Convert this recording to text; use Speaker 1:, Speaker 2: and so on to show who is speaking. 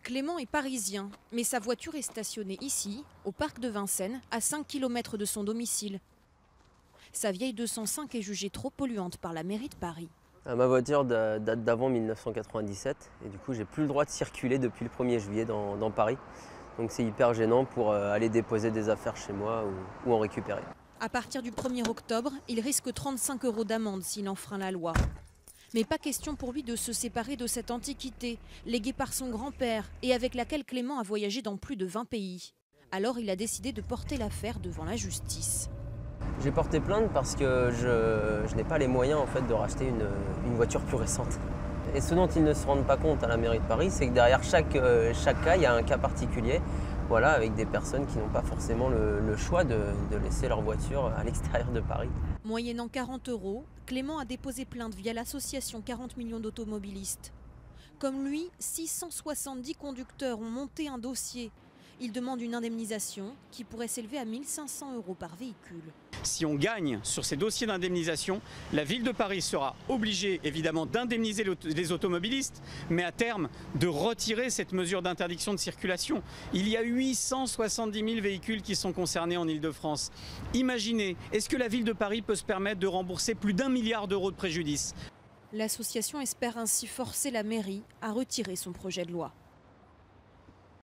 Speaker 1: Clément est parisien, mais sa voiture est stationnée ici, au parc de Vincennes, à 5 km de son domicile. Sa vieille 205 est jugée trop polluante par la mairie de Paris.
Speaker 2: Ma voiture date d'avant 1997 et du coup j'ai plus le droit de circuler depuis le 1er juillet dans Paris. Donc c'est hyper gênant pour aller déposer des affaires chez moi ou en récupérer.
Speaker 1: À partir du 1er octobre, il risque 35 € d'amende s'il enfreint la loi. Mais pas question pour lui de se séparer de cette antiquité, léguée par son grand-père et avec laquelle Clément a voyagé dans plus de 20 pays. Alors il a décidé de porter l'affaire devant la justice.
Speaker 2: J'ai porté plainte parce que je n'ai pas les moyens en fait, de racheter une voiture plus récente. Et ce dont ils ne se rendent pas compte à la mairie de Paris, c'est que derrière chaque cas, il y a un cas particulier, voilà, avec des personnes qui n'ont pas forcément le choix de laisser leur voiture à l'extérieur de Paris.
Speaker 1: Moyennant 40 €, Clément a déposé plainte via l'association 40 millions d'automobilistes. Comme lui, 670 conducteurs ont monté un dossier. Ils demandent une indemnisation qui pourrait s'élever à 1 500 € par véhicule.
Speaker 3: Si on gagne sur ces dossiers d'indemnisation, la ville de Paris sera obligée évidemment d'indemniser les automobilistes, mais à terme de retirer cette mesure d'interdiction de circulation. Il y a 870 000 véhicules qui sont concernés en Ile-de-France. Imaginez, est-ce que la ville de Paris peut se permettre de rembourser plus d'1 milliard d'euros de préjudice ?
Speaker 1: L'association espère ainsi forcer la mairie à retirer son projet de loi.